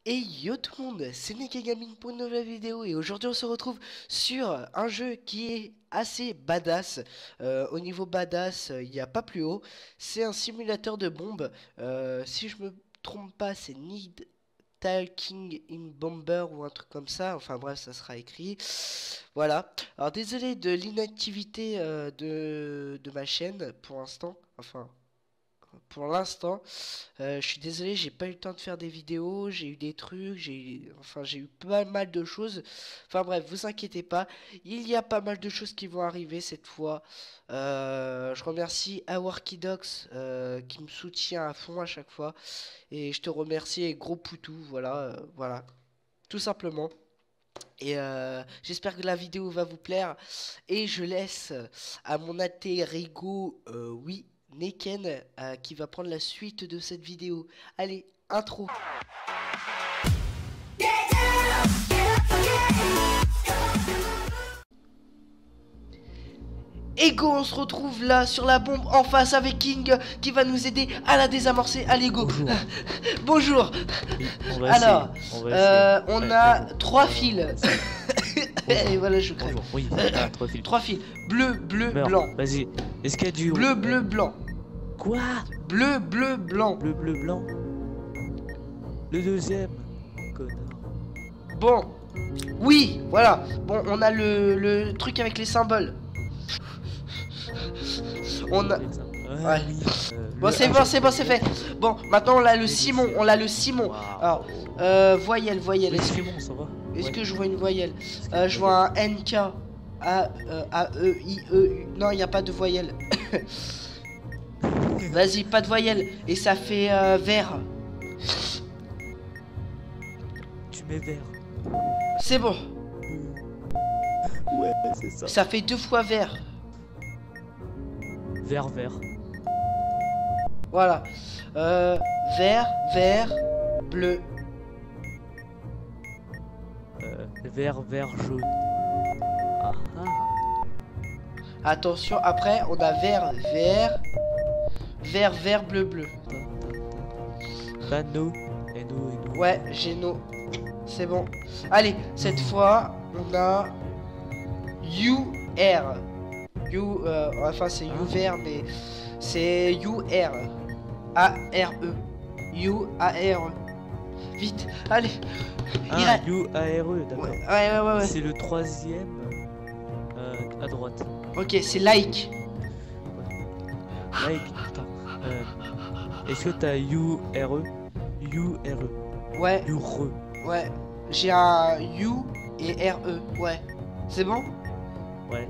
Et yo tout le monde, c'est Nick Gaming pour une nouvelle vidéo et aujourd'hui on se retrouve sur un jeu qui est assez badass. Au niveau badass, il n'y a pas plus haut. C'est un simulateur de bombes. Si je me trompe pas, c'est Need Talking in Bomber ou un truc comme ça. Enfin bref, ça sera écrit. Voilà. Alors désolé de l'inactivité de ma chaîne pour l'instant. Enfin, pour l'instant, je suis désolé, j'ai pas eu le temps de faire des vidéos, j'ai eu des trucs, j'ai eu pas mal de choses. Enfin bref, vous inquiétez pas, il y a pas mal de choses qui vont arriver cette fois. Je remercie Awarkidox qui me soutient à fond à chaque fois. Et je te remercie, et gros poutou, voilà, voilà, tout simplement. Et j'espère que la vidéo va vous plaire. Et je laisse à mon Rigo, oui, Neken, qui va prendre la suite de cette vidéo. Allez, intro. Et go, on se retrouve là sur la bombe en face avec King qui va nous aider à la désamorcer. Allez go. Bonjour. Oui, Alors, on a bon, 3 fils. Et voilà, je crève. Bonjour, oui, 3 fils. 3 fils. Bleu, bleu, Meurs. blanc. Vas-y, est-ce qu'il y a du... Bleu, bleu, blanc. Quoi? Bleu, bleu, blanc. Bleu, bleu, blanc. Le deuxième. Connard. Bon. Oui, voilà. Bon, on a le truc avec les symboles. On a... Ouais. Ouais. Bon, c'est bon, c'est bon, c'est fait. Bon, maintenant on a le Simon. On a le Simon. Alors, voyelle, voyelle. Est-ce que bon, ça va? Est-ce que je vois une voyelle? Je vois un NK. A, E, I, E, U. Non, il n'y a pas de voyelle. Vas-y, pas de voyelle. Et ça fait vert. Tu mets vert. C'est bon. Ouais, c'est ça. Ça fait 2 fois vert. Vert, vert. Voilà. Vert, vert, bleu. Vert, vert, jaune. Ah ah. Attention, après on a vert, vert, vert, vert, bleu, bleu. Nano. Eno. Ouais, Geno. C'est bon. Allez, cette fois on a UR. Enfin c'est U vert, mais c'est UR. A-R-E. U-A-R-E. Vite, allez. Ah, U-A-R-E, d'accord. Ouais. C'est le troisième à droite. Ok, c'est like. Like, attends. Est-ce que t'as U-R-E? U-R-E. Ouais, U-R-E. ouais. J'ai un U et R-E. Ouais. C'est bon? Ouais.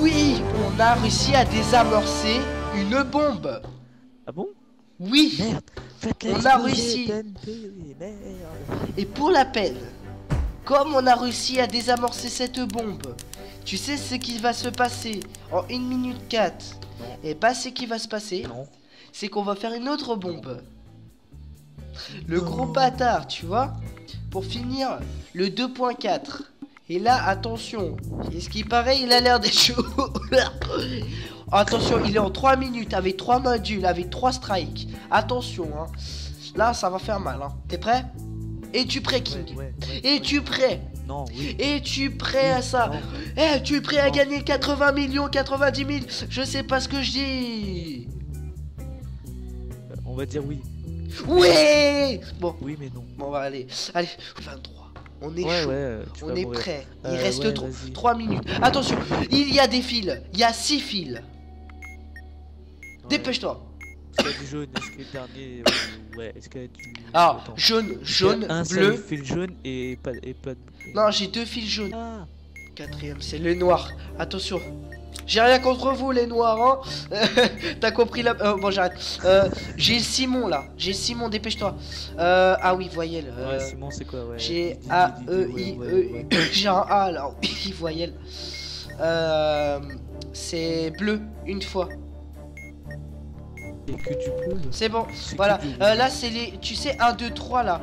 Oui, on a réussi à désamorcer une bombe. Ah bon? Oui. Merde. On a réussi. Merde. Et pour la peine, comme on a réussi à désamorcer cette bombe, tu sais ce qui va se passer en 1 minute 4? Et pas ce qui va se passer, Non. c'est qu'on va faire une autre bombe. Le gros bâtard, tu vois. Pour finir, le 2.4. Et là, attention. Et ce qui paraît, il a l'air d'être chaud. Attention, il est en 3 minutes avec 3 modules, avec 3 strikes. Attention, hein. Là, ça va faire mal, hein. T'es prêt? Es-tu prêt, King? Ouais. Es-tu prêt? Non, oui. Es-tu prêt à ça? Non. Es-tu prêt à Non. gagner 80 millions, 90 000? Je sais pas ce que je dis. On va dire oui. Ouais. Bon, Oui, mais non. on va aller. Allez, 23. On est Ouais, chaud. ouais. Tu On vas est mourir. prêt. Il Ouais, reste vas-y. 3 minutes. Attention, il y a des fils. Il y a 6 fils. Ouais. Dépêche-toi. Est-ce qu'il y a du jaune? Est-ce que le dernier. Ouais, est-ce qu'il y a du. Alors, Attends. jaune, Est-ce qu'il y a jaune, un bleu. seul fil jaune et pas de. Non, j'ai 2 fils jaunes. Ah. Quatrième, c'est le noir. Attention. J'ai rien contre vous, les noirs, hein. T'as compris la... bon, j'arrête. J'ai Simon, là. J'ai Simon, dépêche-toi. Ah oui, voyelle. Ouais, Simon, c'est quoi? Ouais. J'ai Dis, A-E-I-E... J'ai un A, là. Oui, voyelle. C'est bleu, une fois. Et que du bleu. C'est bon, C'est voilà. que du bleu. Là, c'est les... Tu sais, 1, 2, 3, là.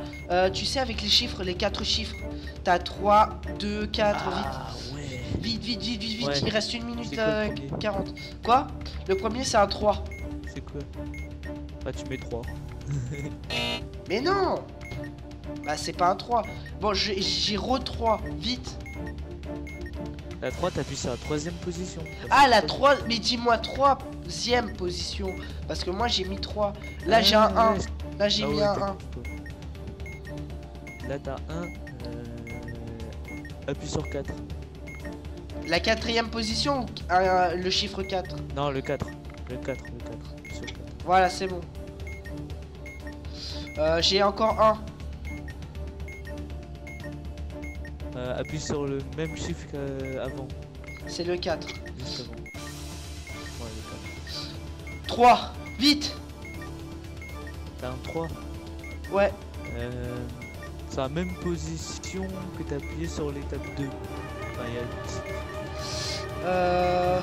Tu sais, avec les chiffres, les 4 chiffres. T'as 3, 2, 4, vite. Ah, ouais. Vite, Ouais. il reste 1 minute C'est quoi le premier 40. Quoi? Le premier c'est un 3. C'est quoi? Ah, tu mets 3. Mais non. Bah c'est pas un 3. Bon, j'ai re 3, vite. La 3, t'appuies sur la troisième position. Ah, la 3, mais dis-moi 3e position. Parce que moi j'ai mis 3. Là j'ai un 1. Là j'ai mis un 1. Là t'as 1. Appuie sur 4. La 4e position ou le chiffre 4? Non, le 4. Le 4. Appuie sur 4. Voilà, c'est bon. J'ai encore un. Appuie sur le même chiffre qu'avant. C'est le 4. Juste avant. Ouais, le 4. 3. Vite. T'as un 3. Ouais. C'est la même position que t'as appuyé sur l'étape 2. Enfin, il y a...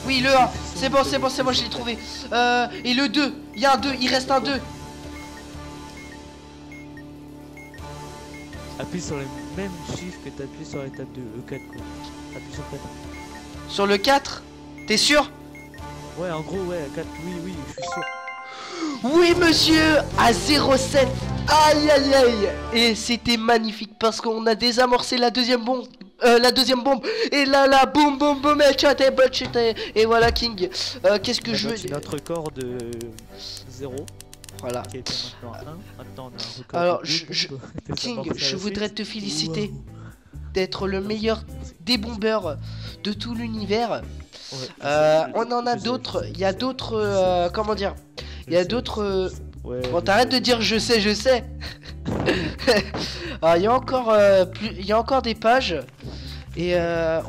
Oui, le 1. C'est bon, je l'ai trouvé. Et le 2. Il y a un 2. Il reste un 2. Appuie sur les mêmes chiffres que t'as appuyé sur l'étape 2. Le 4 quoi. Appuie sur 4. Sur le 4. T'es sûr? Ouais, en gros, ouais, 4. Oui, je suis sûr. Oui, monsieur. À 0,7. Aïe, aïe, aïe. Et c'était magnifique parce qu'on a désamorcé la deuxième bombe. Et là, boum, boum, boum, et voilà, King. Qu'est-ce que je veux dire? Notre record de 0. Voilà. Qui était maintenant 1. Maintenant, on a un record. Alors, de King, je voudrais te féliciter d'être le meilleur débombeur de tout l'univers. Ouais, on en a d'autres. Il y a d'autres. Comment dire? Il y a d'autres. Bon, t'arrêtes de dire je sais. Alors, il y a encore des pages. Et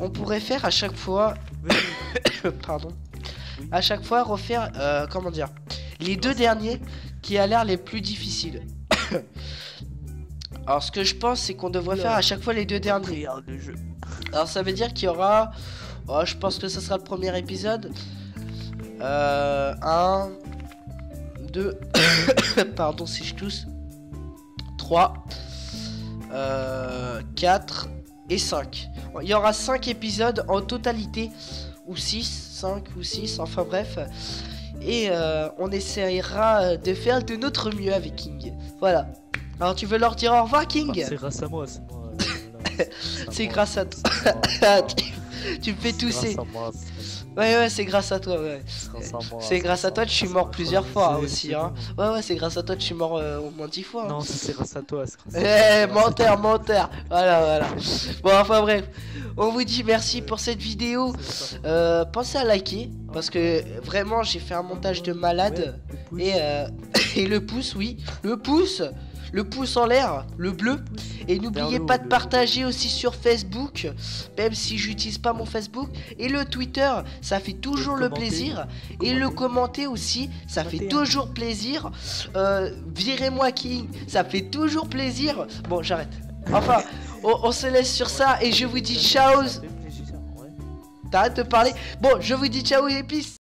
on pourrait faire à chaque fois. Pardon. À chaque fois refaire. Comment dire? Les deux derniers qui a l'air les plus difficiles. Alors, ce que je pense, c'est qu'on devrait faire à chaque fois les deux derniers. Alors, ça veut dire qu'il y aura. Oh, je pense que ce sera le premier épisode. 1, 2. Pardon si je tousse. 3, 4 et 5. Il y aura 5 épisodes en totalité. Ou 6, 5 ou 6, enfin bref. Et on essaiera de faire de notre mieux avec King. Voilà. Alors tu veux leur dire au revoir, King? C'est grâce à moi, c'est moi. C'est grâce à toi. Tu me fais tousser. Ouais, c'est grâce à toi, ouais. C'est grâce à toi que je suis mort plusieurs fois aussi, hein. Ouais, c'est grâce à toi que je suis mort au moins 10 fois. Hein. Non, c'est grâce à toi. Menteur. Voilà. Bon, enfin bref. On vous dit merci pour cette vidéo. Pensez à liker. Parce que vraiment, j'ai fait un montage de malade. Et le pouce, oui. Le pouce en l'air, le bleu. Et n'oubliez pas de partager aussi sur Facebook, même si j'utilise pas mon Facebook. Et le Twitter, ça fait toujours le plaisir. Et le commenter aussi, ça fait toujours plaisir. Virez-moi King, ça fait toujours plaisir. Bon, j'arrête. Enfin, on se laisse sur ça et je vous dis ciao. T'arrêtes de parler. Bon, je vous dis ciao et peace.